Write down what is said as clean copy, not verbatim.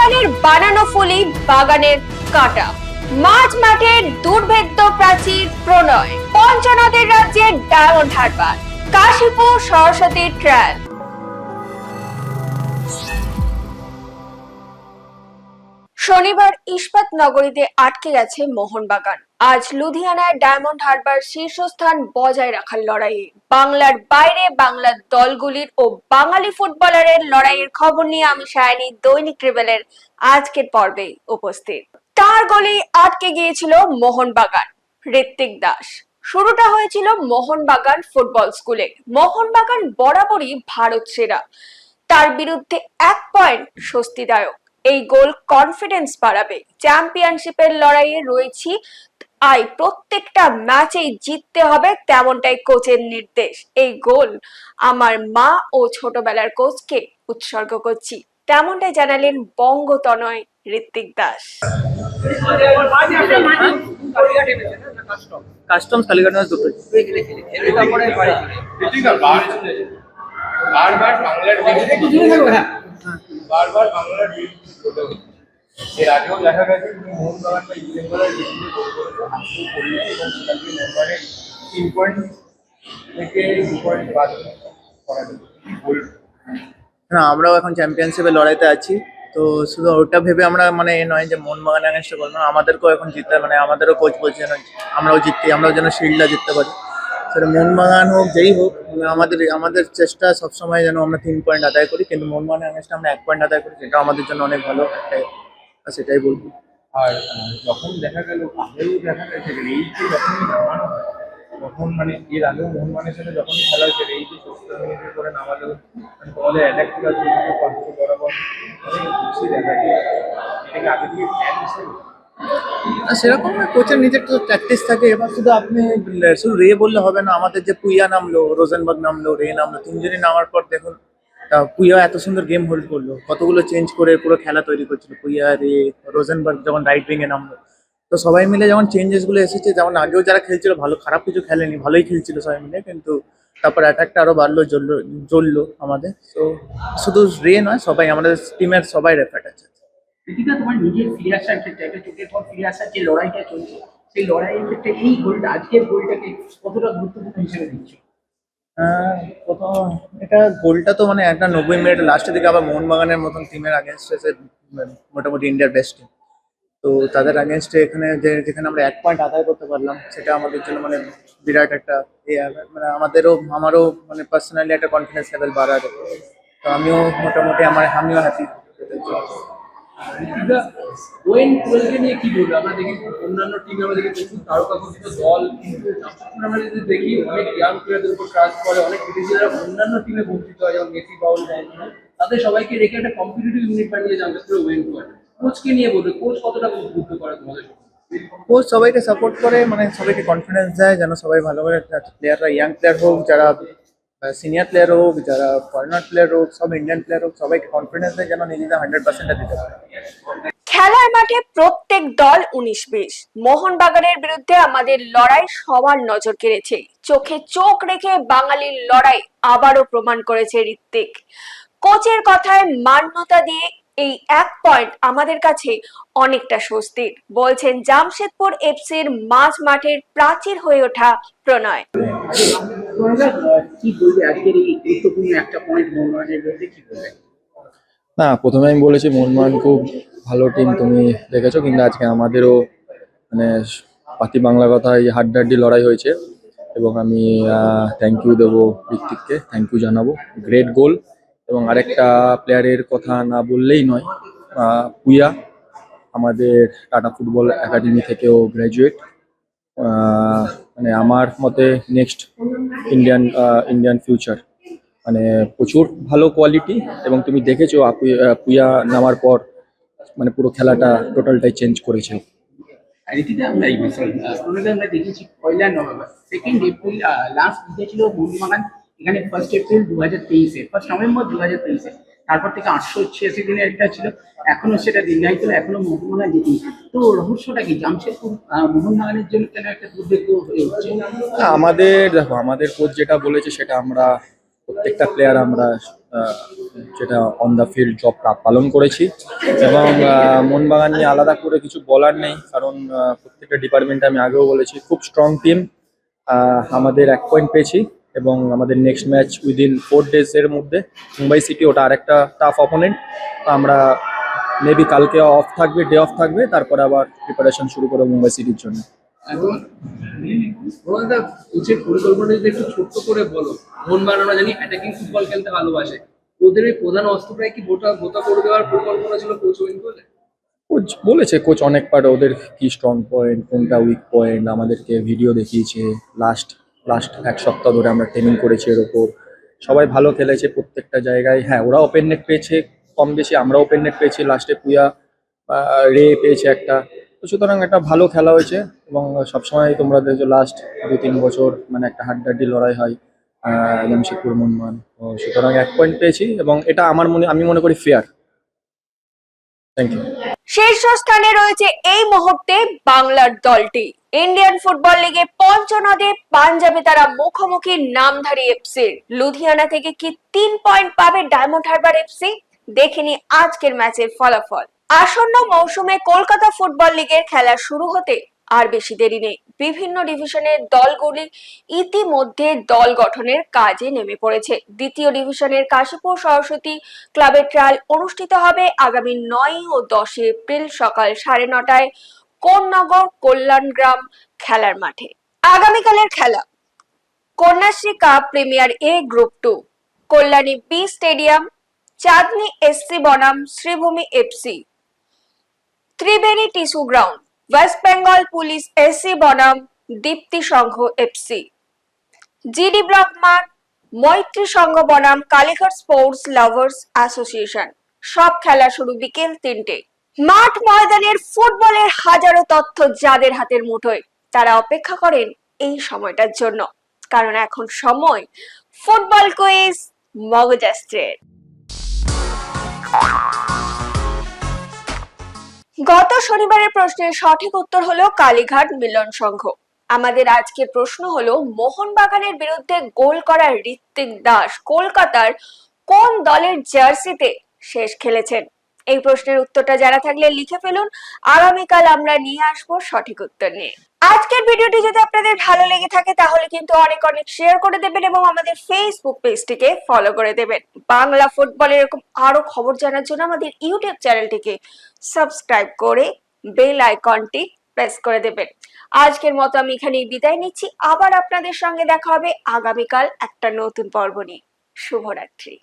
মোহনবাগানের বানানো ফুলি বাগানের কাঁটা, মাঝ মাঠের দুর্ভেদ্য প্রাচীর প্রণয়, পঞ্চনদের রাজ্যের ডায়মন্ড হারবার, কাশীপুর সরস্বতী ট্রায়াল। শনিবার ইস্পাত নগরীতে আটকে গেছে মোহনবাগান। আজ লুধিয়ানায় ডায়মন্ড হারবার শীর্ষস্থান বজায় রাখার লড়াইয়ে বাংলার বাইরে বাংলার দলগুলির ও বাঙালি ফুটবলারের লড়াইয়ের খবর নিয়ে আমি সায়নী দৈনিক ট্রিবেলের আজকের পর্বে উপস্থিত। তার গোলে আটকে গিয়েছিল মোহনবাগান। ঋত্বিক দাস। শুরুটা হয়েছিল মোহনবাগান ফুটবল স্কুলে। মোহনবাগান বরাবরই ভারত সেরা, তার বিরুদ্ধে 1 পয়েন্ট স্বস্তিদায়ক। এই গোল কনফিডেন্স বাড়াবে। চ্যাম্পিয়নশিপের লড়াইয়ে রয়েছি, প্রত্যেকটা ম্যাচেই জিততে হবে, তেমনটাই কোচের নির্দেশ। এই গোল আমার মা ও ছোটবেলার কোচকে উৎসর্গ করছি, তেমনটাই জানালেন বঙ্গতনয় ঋত্বিক দাস। কাস্টমস কালীঘাট দুটো বারবার বাংলার এর আগেও দেখা গেছে মোহনবাগান বা ইস্ট বেঙ্গলের বিরুদ্ধে গোল করেছে, হাসিও করিয়েছে এবং সেটাকে মোহনবাগানের 3 পয়েন্ট থেকে 2 পয়েন্ট বাদ করা যাবে। না, আমরাও এখন চ্যাম্পিয়নশিপের লড়াইতে আছি, তো শুধু ওটা ভেবে আমরা নয় যে মোহনবাগান অ্যাগেন্স্টে বলবো না, আমাদেরকেও এখন জিততে আমাদেরও কোচ বলছে না আমরাও যেন শিল্ডটা জিততে পারি। সেটা মোহনবাগান হোক যেই হোক, আমাদের চেষ্টা সবসময় যেন আমরা 3 পয়েন্ট আদায় করি, কিন্তু মোহনবাগানের অ্যাগেন্স্টে আমরা 1 পয়েন্ট আদায় করি, সেটা আমাদের জন্য অনেক ভালো সেটাই বলবো। আর যখন দেখা গেল আগেও দেখা গেছে রেইকে যখনই নামানো হয় তখন এর আগেও মোহনবাগানের সাথে যখনই খেলা হয়েছে রেইকে 70 মিনিটের করে নামালেও তোমাদের অ্যাটাক করার জন্য পাঁচশো বরাবর অনেক বেশি দেখা যায়। এটাকে আগে থেকে প্ল্যান হিসেবে সেরকম কোচের নিজের তো প্র্যাকটিস থাকে। এবার শুধু রে বললে হবে না, আমাদের যে পুইয়া নামলো, রোজেনবার্গ নামলো, রে নামলো, তিনজনই নামার পর দেখুন পুইয়া এত সুন্দর গেম হোল্ড করলো, কতগুলো চেঞ্জ করে পুরো খেলা তৈরি করছিল। পুইয়া, রে, রোজেনবার্গ যখন রাইট উইং এ নামলো, তো সবাই মিলে যখন চেঞ্জেস গুলো এসেছে, যেমন আগেও যারা খেলছিল ভালো, খারাপ কিছু খেলেনি, ভালোই খেলছিল সবাই মিলে, কিন্তু তারপর অ্যাটাকটা আরো বাড়লো, জ্বললো আমাদের। তো শুধু রে নয়, সবাই আমাদের টিমের সবাই এফর্ট আছে। ঋতিকা, তোমার নিজের ফিরে আসার ক্ষেত্রে, একটা চোখের পর ফিরে আসার যে লড়াইটা চলছে, সেই লড়াইয়ের ক্ষেত্রে এই গোলটা, আজকের গোলটাকে কতটা গুরুত্বপূর্ণ হিসেবে দিচ্ছ? প্রথম এটা গোলটা তো একটা 90 মিনিট লাস্টের দিকে আবার মোহনবাগানের মতন টিমের আগেনস্টে মোটামুটি ইন্ডিয়ার বেস্ট টিম, তো তাদের আগেনস্টে এখানে যেখানে আমরা 1 পয়েন্ট আদায় করতে পারলাম, সেটা আমাদের জন্য বিরাট একটা আমারও পার্সোনালি একটা কনফিডেন্স লেভেল বাড়াবে। তো আমিও মোটামুটি আমিও হ্যাপি। ওয়েন কোয়েলকে নিয়ে কি বলবো? আমরা দেখি অন্যান্য টিমে আমরা দেখি প্রচুর তারকা ঘোষিত দল, কিন্তু আমরা যদি দেখি অনেক ইয়াং প্লেয়ারদের উপর ট্রাস্ট করে, অনেক বিদেশিরা অন্যান্য টিমে বঞ্চিত হয়, যেমন মেসি, পাউল, তাদের সবাইকে রেখে একটা কম্পিটিটিভ ইউনিট বানিয়ে জানতে ওয়েন কোয়েল। কোচকে নিয়ে বলবে, কোচ কতটা উদ্বুদ্ধ করে তোমাদের? কোচ সবাইকে সাপোর্ট করে, সবাইকে কনফিডেন্স দেয় যেন সবাই ভালো করে, প্লেয়াররা ইয়াং প্লেয়ার হোক, যারা সিনিয়র প্লেয়ার হোক, যারা ফরেনার প্লেয়ার হোক, সব ইন্ডিয়ান প্লেয়ার হোক, সবাইকে কনফিডেন্স দেয় যেন নিজেদের 100% দিতে পারে। খেলার মাঠে প্রত্যেক দল 19-20। মোহনবাগানের বিরুদ্ধে আমাদের লড়াই সবার নজর কেড়েছে। চোখে চোখ রেখে বাঙালির লড়াই আবারও প্রমাণ করেছে ঋত্বিক। কোচের কথায় মান্যতা দিয়ে এই 1 পয়েন্ট আমাদের কাছে অনেকটা স্বস্তির, বলছেন জামশেদপুর এফসির মাঝ মাঠের প্রাচীর হয়ে ওঠা প্রণয়। কি বলবে আজকের এই গুরুত্বপূর্ণ একটা পয়েন্ট মোহনবাগানের বিরুদ্ধে, কি বলবে? না, প্রথমে আমি বলেছি মোহনবাগান খুব ভালো টিম, তুমি দেখেছো, কিন্তু আজকে আমাদেরও পাতি বাংলা কথায় হাড্ডাহাড্ডি লড়াই হয়েছে, এবং আমি থ্যাংক ইউ দেবো ঋত্বিককে, থ্যাংক ইউ জানাবো। গ্রেট গোল। এবং আরেকটা প্লেয়ারের কথা না বললেই নয়, পুইয়া আমাদের টাটা ফুটবল একাডেমি থেকেও গ্র্যাজুয়েট, আমার মতে নেক্সট ইন্ডিয়ান ফিউচার, প্রচুর ভালো কোয়ালিটি। এবং তুমি দেখেছো পুইয়া নামার পর পুরো খেলাটা টোটালটাই চেঞ্জ করেছে। ঋতিকা, আমরা আমরা দেখেছি 1 নভেম্বর, 2 এপ্রিল লাস্ট জিতেছিল মোহনবাগান এখানে, 1 এপ্রিল 2023-এ, 1 নভেম্বর 2023-এ। তারপর থেকে 886 দিনের একটা ছিল, এখনো সেটা দীর্ঘায়িত হলো, এখনো মোহনবাগান জিতেনি। তো রহস্যটা কি জামশেদপুর মোহনবাগানের জন্য কেন একটা দুর্ভাগ্য হয়ে উঠছে? আমাদের কোচ যেটা বলেছে সেটা আমরা প্রত্যেকটা প্লেয়ার আমরা আহ, যেটা অন দ্য ফিল্ড জব পালন করেছি এবং মোহনবাগান নিয়ে আলাদা করে কিছু বলার নেই, কারণ প্রত্যেকটা ডিপার্টমেন্টে আমি আগেও বলেছি খুব স্ট্রং টিম। আমাদের 1 পয়েন্ট পেয়েছি এবং আমাদের নেক্সট ম্যাচ উইদিন 4 days এর মধ্যে মুম্বাই সিটি, ওটা আরেকটা টাফ অপোনেন্ট। আমরা মেবি কালকে অফ থাকবে, ডে অফ থাকবে, তারপরে আবার প্রিপারেশন শুরু করবো মুম্বাই সিটির জন্য। এখন রোনালদা কোচের পরিকল্পনা যদি একটু ছোট্ট করে বলো। মোহনবাগান আমরা জানি অ্যাটাকিং ফুটবল খেলতে ভালোবাসে, ওদের এই প্রধান অস্ত্রটাই কি গোটা করে দেওয়ার পরিকল্পনা ছিল কোচ উইন করলে? কোচ বলেছে, কোচ অনেক পার্ট ওদের কি স্ট্রং পয়েন্ট, কোনটা উইক পয়েন্ট আমাদেরকে ভিডিও দেখিয়েছে। লাস্ট লাস্ট 1 সপ্তাহ ধরে আমরা ট্রেনিং করেছি এর ওপর। সবাই ভালো খেলেছে প্রত্যেকটা জায়গায়। হ্যাঁ, ওরা ওপেন নেট পেয়েছে কম বেশি, আমরা ওপেন নেট পেয়েছি, লাস্টে পুয়া রে পেয়েছে একটা। তো সুতরাং একটা ভালো খেলা হয়েছে এবং সবসময় তোমরা দেখছো লাস্ট 2-3 বছর মানে একটা হাড্ডাহাড্ডি লড়াই হয় জামশেদপুর মোহনবাগান। তো সুতরাং 1 পয়েন্ট পেয়েছি এবং এটা আমি মনে করি ফেয়ার। Thank you. শীর্ষস্থানে রয়েছে এই মুহূর্তে বাংলার দলটি। ইন্ডিয়ান ফুটবল লিগে পঞ্চনদে পাঞ্জাবে তারা মুখোমুখি নামধারী এফসি। লুধিয়ানা থেকে কি 3 পয়েন্ট পাবে ডায়মন্ড হারবার এফসি? দেখিনি আজকের ম্যাচের ফলাফল। আসন্ন মৌসুমে কলকাতা ফুটবল লিগের খেলা শুরু হতে আর বেশি দেরি নেই। বিভিন্ন ডিভিশনের দলগুলি ইতিমধ্যে দল গঠনের কাজে নেমে পড়েছে। দ্বিতীয় ডিভিশনের কাশীপুর সরস্বতী ক্লাবের ট্রায়াল অনুষ্ঠিত হবে আগামী 9 ও 10 এপ্রিল সকাল 9:30টায় কোন্নগর কল্যাণগ্রাম খেলার মাঠে। আগামীকালের খেলা: Kanyashree cup premier A group 2, Kalyani B stadium, Chandni SC বনাম Sreebhumi FC, Triveni tissue ground, West Bengal police SC বনাম Dipti Sangha FC, GD block মাঠ, মৈত্রী সংঘ বনাম কালীঘাট স্পোর্টস লাভার্স অ্যাসোসিয়েশন। সব খেলা শুরু বিকেল 3টে। মাঠ ময়দানের ফুটবলের হাজারো তথ্য যাদের হাতের মুঠোয়, তারা অপেক্ষা করেন এই সময়টার জন্য, কারণ এখন সময় ফুটবল কুইজ মগজাস্ত্রের। গত শনিবারের প্রশ্নের সঠিক উত্তর হলো কালীঘাট মিলন সংঘ। আমাদের আজকের প্রশ্ন হলো মোহনবাগানের বিরুদ্ধে গোল করা ঋত্বিক দাস কলকাতার কোন দলের জার্সিতে শেষ খেলেছেন? এই প্রশ্নের উত্তরটা জানা থাকলে লিখে ফেলুন, আগামীকাল আমরা নিয়ে আসবো সঠিক উত্তর নিয়ে। আজকের ভিডিওটি যদি আপনাদের ভালো লেগে থাকে তাহলে কিন্তু অনেক শেয়ার করে দেবেন এবং আমাদের ফেসবুক পেজটিকে ফলো করে দেবেন। বাংলা ফুটবলের এরকম আরো খবর জানার জন্য আমাদের ইউটিউব চ্যানেলটিকে সাবস্ক্রাইব করে বেল আইকনটি প্রেস করে দেবেন। আজকের মতো আমি এখানেই বিদায় নিচ্ছি। আবার আপনাদের সঙ্গে দেখা হবে আগামীকাল একটা নতুন পর্ব নিয়ে। শুভরাত্রি।